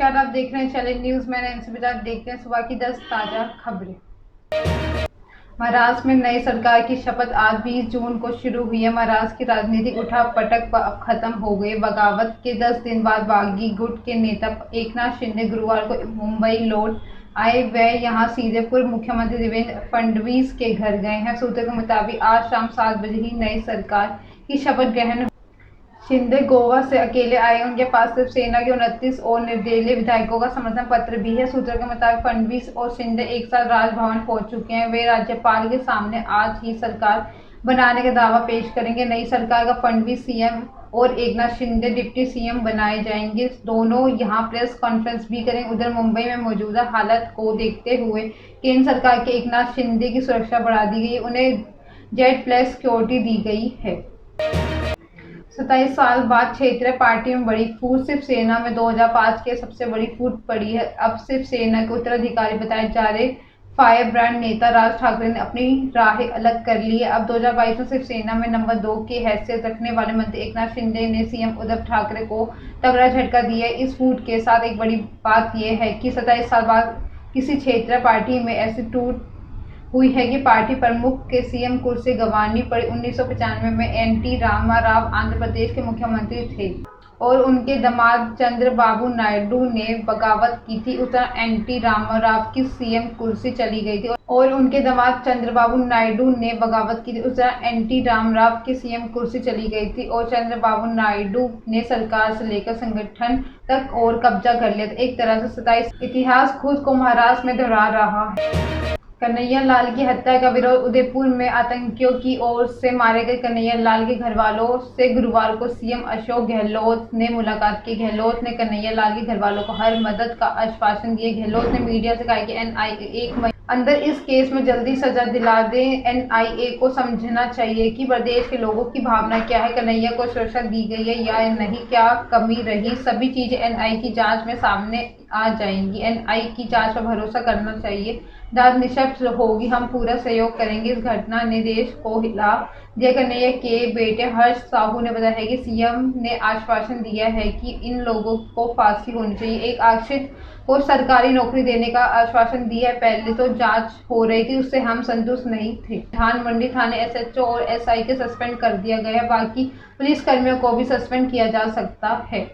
नमस्कार, आप देख रहे हैं चैलेंज न्यूज। मैं नैन्सी बजाज। देखते हैं सुबह की 10 ताजा खबरें। महाराष्ट्र में नई सरकार की शपथ आज 20 जून को शुरू हुई है। महाराष्ट्र की राजनीतिक उठापटक अब खत्म हो गई। बगावत के 10 दिन बाद बागी गुट के नेता एकनाथ शिंदे गुरुवार को मुंबई लौट आए। वे यहां सीधे पूर्व मुख्यमंत्री देवेंद्र फडणवीस के घर गए हैं। सूत्रों के मुताबिक आज शाम 7 बजे ही नई सरकार की शपथ ग्रहण। शिंदे गोवा से अकेले आए। उनके पास सिर्फ सेना के 29 और निर्दलीय विधायकों का समर्थन पत्र भी है। सूत्रों के मुताबिक फडणवीस और शिंदे एक साथ राजभवन पहुंच चुके हैं। वे राज्यपाल के सामने आज ही सरकार बनाने का दावा पेश करेंगे। नई सरकार का फडणवीस सीएम और एकनाथ शिंदे डिप्टी सीएम बनाए जाएंगे। दोनों यहां प्रेस कॉन्फ्रेंस भी करेंगे। उधर मुंबई में मौजूदा हालत को देखते हुए केंद्र सरकार के एकनाथ शिंदे की सुरक्षा बढ़ा दी गई। उन्हें जेड प्लस सिक्योरिटी दी गई है। 27 साल बाद क्षेत्रीय पार्टी में बड़ी फूट। सिर्फ सेना में 2005 के सबसे बड़ी फूट पड़ी है। अब सिर्फ सेना के उत्तराधिकारी बताए जा रहे फायर ब्रांड नेता राज ठाकरे ने अपनी राहें अलग कर ली है। अब 2022 में सिर्फ सेना में नंबर 2 की हैसियत रखने वाले मंत्री एकनाथ शिंदे ने सीएम उद्धव ठाकरे को तगड़ा झटका दिया है। इस फूट के साथ एक बड़ी बात यह है कि 27 साल बाद किसी क्षेत्रीय पार्टी में ऐसी टूट हुई है कि पार्टी प्रमुख के सीएम कुर्सी गंवानी पड़ी। 1995 में एनटी रामा राव आंध्र प्रदेश के मुख्यमंत्री थे और उनके दामाद चंद्रबाबू नायडू ने बगावत की थी। उधर एनटी रामा राव की सीएम कुर्सी चली गई थी और उनके दामाद चंद्रबाबू नायडू ने बगावत की थी। उधर एनटी रामाराव की सीएम कुर्सी चली गई थी और चंद्रबाबू नायडू ने सरकार से लेकर संगठन तक और कब्जा कर लिया था। एक तरह से 27 इतिहास खुद को महाराष्ट्र में दोहरा रहा है। कन्हैया लाल की हत्या का विरोध। उदयपुर में आतंकियों की ओर से मारे गए कन्हैया लाल के घरवालों से गुरुवार को सीएम अशोक गहलोत ने मुलाकात की। गहलोत ने कन्हैया लाल के घरवालों को हर मदद का आश्वासन दिया। गहलोत ने मीडिया से कहा कि एनआईए 1 महीने अंदर इस केस में जल्दी सजा दिला दे। एनआईए को समझना चाहिए कि प्रदेश के लोगों की भावना क्या है। कन्हैया को सुरक्षा दी गई है या नहीं, क्या कमी रही, सभी चीजें एनआईए की जांच में सामने आ जाएंगी। एनआईए की जांच पर भरोसा करना चाहिए। जांच निष्पक्ष होगी। हम पूरा सहयोग करेंगे। इस घटना ने देश को हिला दिया। कन्हैया के बेटे हर्ष साहू ने बताया है कि सीएम ने आश्वासन दिया है कि इन लोगों को फांसी होनी चाहिए। एक आश्रित को सरकारी नौकरी देने का आश्वासन दिया है। पहले तो जांच हो रही थी, उससे हम संतुष्ट नहीं थे। धान मंडी थाने एसएचओ और एसआई के सस्पेंड कर दिया गया है। बाकी पुलिस कर्मियों को भी सस्पेंड किया जा सकता है।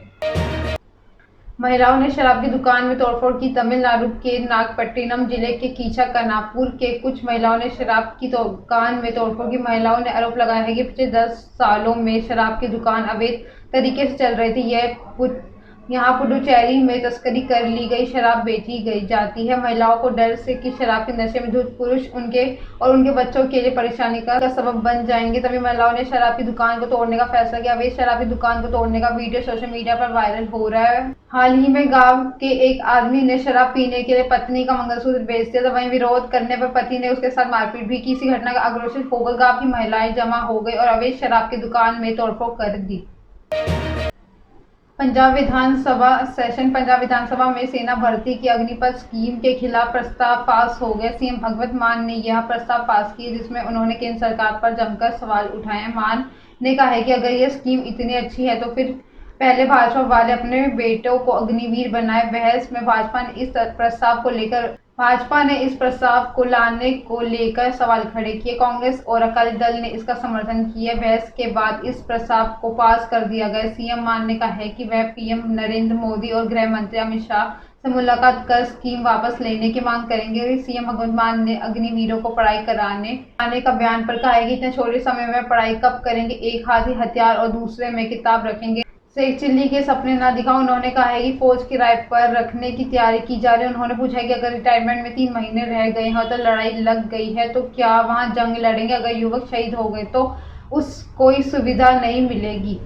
महिलाओं ने शराब की दुकान में तोड़फोड़ की। तमिलनाडु के नागपट्टिनम जिले के कीचा कनापुर के कुछ महिलाओं ने शराब की दुकान में तोड़फोड़ की। महिलाओं ने आरोप लगाया है कि पिछले 10 सालों में शराब की दुकान अवैध तरीके से चल रही थी। यहाँ पुडुचेरी में तस्करी कर ली गई शराब बेची गई जाती है। महिलाओं को डर से कि शराब के नशे में धुत पुरुष उनके बच्चों के लिए परेशानी का सबब बन जाएंगे, तभी महिलाओं ने शराब की दुकान को तोड़ने का फैसला किया। अवैध शराब की दुकान को तोड़ने का वीडियो सोशल मीडिया पर वायरल हो रहा है। हाल ही में गांव के एक आदमी ने शराब पीने के लिए पत्नी का मंगलसूत्र बेच दिया था। वहीं विरोध करने पर पति ने उसके साथ मारपीट भी की। इसी घटना का आक्रोशित होकर गांव की महिलाएं जमा हो गई और अवैध शराब की दुकान में तोड़फोड़ कर दी। पंजाब विधानसभा में सेना भर्ती की अग्निपथ स्कीम के खिलाफ प्रस्ताव पास हो गया। सीएम भगवंत मान ने यह प्रस्ताव पास किया, जिसमें उन्होंने केंद्र सरकार पर जमकर सवाल उठाए। मान ने कहा है कि अगर यह स्कीम इतनी अच्छी है तो फिर पहले भाजपा वाले अपने बेटों को अग्निवीर बनाए। बहस में भाजपा ने इस प्रस्ताव को लाने को लेकर सवाल खड़े किए। कांग्रेस और अकाली दल ने इसका समर्थन किया। बहस के बाद इस प्रस्ताव को पास कर दिया गया। सीएम मान ने कहा है कि वह पीएम नरेंद्र मोदी और गृह मंत्री अमित शाह से मुलाकात कर स्कीम वापस लेने की मांग करेंगे। सीएम भगवंत मान ने अग्निवीरों को पढ़ाई कराने आने का बयान पर कहा है कि इतने छोटे समय में पढ़ाई कब करेंगे, एक हाथ ही हथियार और दूसरे में किताब रखेंगे। शेख चिल्ली के सपने ना दिखाओ। उन्होंने कहा है कि फौज किराए पर रखने की तैयारी की जा रही है। उन्होंने पूछा है कि अगर रिटायरमेंट में 3 महीने रह गए हैं तो लड़ाई लग गई है तो क्या वहां जंग लड़ेंगे। अगर युवक शहीद हो गए तो कोई सुविधा नहीं मिलेगी।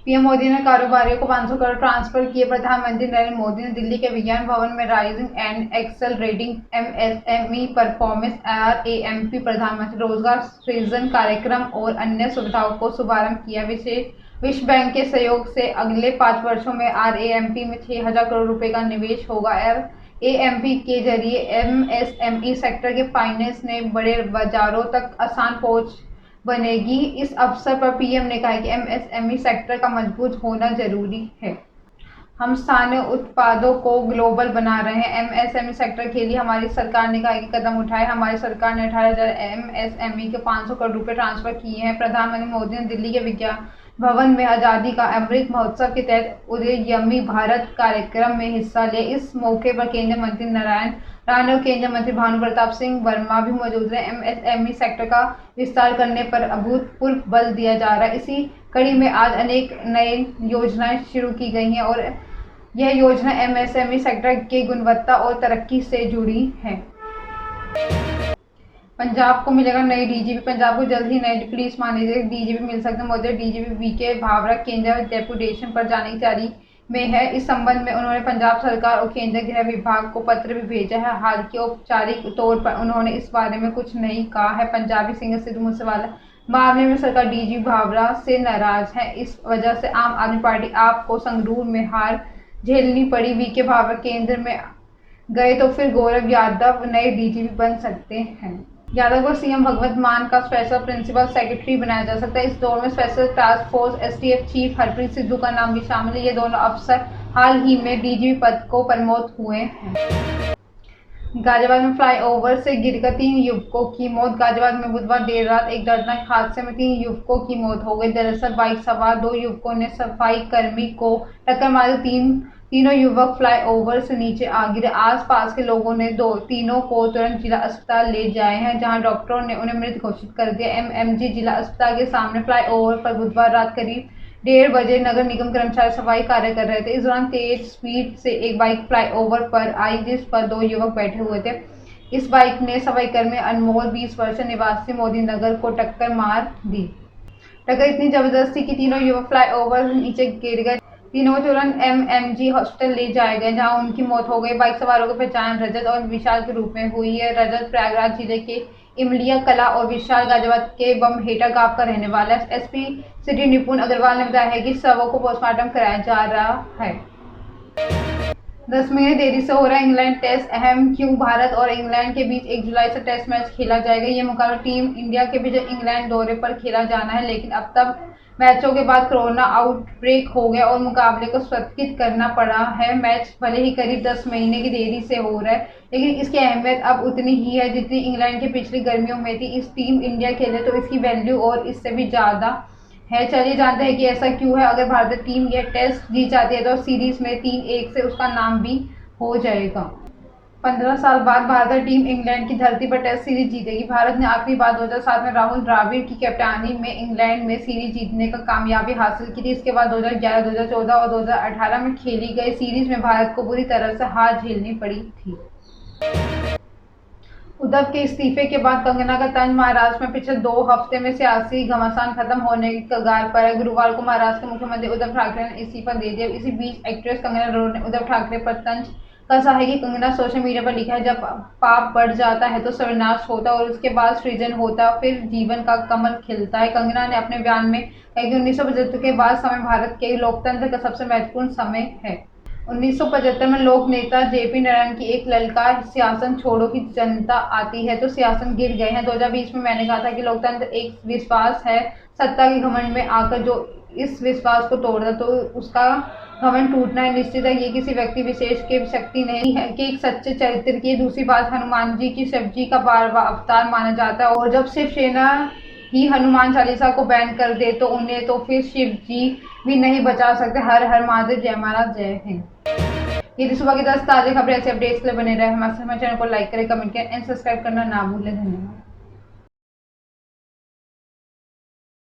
पीएम मोदी ने कारोबारियों को 500 करोड़ ट्रांसफर किए। प्रधानमंत्री नरेंद्र मोदी ने दिल्ली के विज्ञान भवन में rising and accelerating MSME performance RAMP प्रधानमंत्री रोजगार सृजन कार्यक्रम और अन्य सुविधाओं को शुभारंभ किया। विश्व बैंक के सहयोग से अगले 5 वर्षों में RAMP में 6,000 करोड़ रुपए का निवेश होगा। RAMP के जरिए MSME सेक्टर के फाइनेंस ने बड़े बाजारों तक आसान पहुंच बनेगी। इस अवसर पर पीएम ने कहा कि MSME सेक्टर का मजबूत होना जरूरी है। हम स्थानीय उत्पादों को ग्लोबल बना रहे हैं। एमएसएमई सेक्टर के लिए हमारी सरकार ने कई कदम उठाए। हमारी सरकार ने 18,000 एमएसएमई के 500 करोड़ रुपए ट्रांसफर किए हैं। प्रधानमंत्री मोदी ने दिल्ली के विज्ञान भवन में आज़ादी का अमृत महोत्सव के तहत उद्यमी भारत कार्यक्रम में हिस्सा लिया। इस मौके पर केंद्रीय मंत्री नारायण राणे और केंद्रीय मंत्री भानु प्रताप सिंह वर्मा भी मौजूद रहे। एमएसएमई सेक्टर का विस्तार करने पर अभूतपूर्व बल दिया जा रहा है। इसी कड़ी में आज अनेक नई योजनाएं शुरू की गई हैं और यह योजना एमएसएमई सेक्टर की गुणवत्ता और तरक्की से जुड़ी है। पंजाब को मिलेगा नई डीजीपी। पंजाब को जल्द ही नए पुलिस महानिदेशक डीजीपी मिल सकते हैं। मौजूदा डीजीपी वीके भावरा केंद्रीय डेपुटेशन पर जाने की तैयारी में है। इस संबंध में उन्होंने पंजाब सरकार और केंद्रीय गृह विभाग को पत्र भी भेजा है। हालांकि औपचारिक तौर पर उन्होंने इस बारे में कुछ नहीं कहा है। पंजाबी सिंगर सिद्धू मूसेवाला मामले में सरकार डीजी भावरा से नाराज है। इस वजह से आम आदमी पार्टी आप को संगरूर में हार झेलनी पड़ी। वीके भावरा केंद्र में गए तो फिर गौरव यादव नए डीजीपी बन सकते हैं। यादव को सीएम भगवंत मान का स्पेशल प्रिंसिपल सेक्रेटरी बनाया जा सकता है। इस दौर में special task force STF chief Harpreet Sidhu का नाम भी शामिल है। ये दोनों अफसर हाल ही में डीजीपी पद को प्रमोट हुए हैं। गाजियाबाद में फ्लाईओवर से गिरकर 3 युवकों की मौत। गाजियाबाद में बुधवार देर रात एक दर्दनाक हादसे में 3 युवकों की मौत हो गई। दरअसल बाइक सवार 2 युवकों ने सफाई कर्मी को टक्कर मारी। तीनों युवक फ्लाईओवर से नीचे आ गिरे। आसपास के लोगों ने तीनों को तुरंत जिला अस्पताल ले जाए हैं, जहां डॉक्टरों ने उन्हें मृत घोषित कर दिया। एमएमजी जिला अस्पताल के सामने फ्लाईओवर पर बुधवार रात करीब 1:30 बजे नगर निगम कर्मचारी सफाई कार्य कर रहे थे। इस दौरान तेज स्पीड से एक बाइक फ्लाईओवर पर आई, जिस पर 2 युवक बैठे हुए थे। इस बाइक ने सफाई कर्मी अनमोल 20 वर्षीय निवासी मोदी नगर को टक्कर मार दी। टक्कर इतनी जबरदस्त थी कि तीनों युवक फ्लाईओवर से नीचे गिर गए। तीनों को तुरंत एमएमजी हॉस्पिटल ले जाए गए, जहां उनकी मौत हो गई। बाइक सवारों की पहचान रजत और विशाल के रूप में हुई है। रजत प्रयागराज जिले के इमलिया कला और विशाल गाजियाबाद के बमहेटा गांव का रहने वाला है। एसपी सिटी निपुण अग्रवाल ने बताया है कि शवों को पोस्टमार्टम कराया जा रहा है। 10 महीने देरी से हो रहा इंग्लैंड टेस्ट अहम क्यों? भारत और इंग्लैंड के बीच 1 जुलाई से टेस्ट मैच खेला जाएगा। ये मुकाबला टीम इंडिया के विजय इंग्लैंड दौरे पर खेला जाना है, लेकिन अब तक मैचों के बाद कोरोना आउटब्रेक हो गया और मुकाबले को स्थगित करना पड़ा है। मैच भले ही करीब 10 महीने की देरी से हो रहा है, लेकिन इसकी अहमियत अब उतनी ही है जितनी इंग्लैंड की पिछली गर्मियों में थी। इस टीम इंडिया खेले तो इसकी वैल्यू और इससे भी ज़्यादा है। चलिए जानते हैं कि ऐसा क्यों है। अगर भारतीय टीम यह टेस्ट जीत जाती है तो सीरीज में 3-1 से उसका नाम भी हो जाएगा। 15 साल बाद भारतीय टीम इंग्लैंड की धरती पर टेस्ट सीरीज जीतेगी। भारत ने आखिरी बार 2007 में राहुल द्रविड़ की कप्तानी में इंग्लैंड में सीरीज जीतने का कामयाबी हासिल की थी। इसके बाद 2011, 2014 और 2018 में खेली गई सीरीज में भारत को बुरी तरह से हार झेलनी पड़ी थी। उद्धव के इस्तीफे के बाद कंगना का तंज। महाराष्ट्र में पिछले 2 हफ्ते में सियासी घमासान खत्म होने की कगार पर है। गुरुवार को महाराष्ट्र के मुख्यमंत्री उद्धव ठाकरे ने इस्तीफा दे दिया। इसी बीच एक्ट्रेस कंगना रनौत ने उद्धव ठाकरे पर तंज कसा है कि कंगना सोशल मीडिया पर लिखा है, जब पाप बढ़ जाता है तो सर्वनाश होता है और उसके बाद सृजन होता है, फिर जीवन का कमल खिलता है। कंगना ने अपने बयान में कहा कि 1975 के बाद समय भारत के लोकतंत्र का सबसे महत्वपूर्ण समय है। 1975 में लोक नेता जेपी नारायण की एक ललकार, सियासन छोड़ो की जनता आती है तो सियासन गिर गए हैं। 2020 में मैंने कहा था कि लोकतंत्र एक विश्वास है, सत्ता के घमंड में आकर जो इस विश्वास को तोड़ता तो उसका घमंड टूटना है। निश्चित है ये किसी व्यक्ति विशेष की शक्ति नहीं है कि एक सच्चे चरित्र की। दूसरी बात, हनुमान जी की शिव जी का बारहवां अवतार माना जाता है और जब शिवसेना ही हनुमान चालीसा को बैन कर दे तो उन्हें तो फिर शिव जी भी नहीं बचा सकते। हर हर महादेव, जय महाराज, जय हिंद। ये थी सुबह की 10 ताज़ी खबरें। ऐसे अपडेट्स के लिए बने रहे हमारे चैनल को लाइक करें, कमेंट करें एंड सब्सक्राइब करना ना भूलें। धन्यवाद।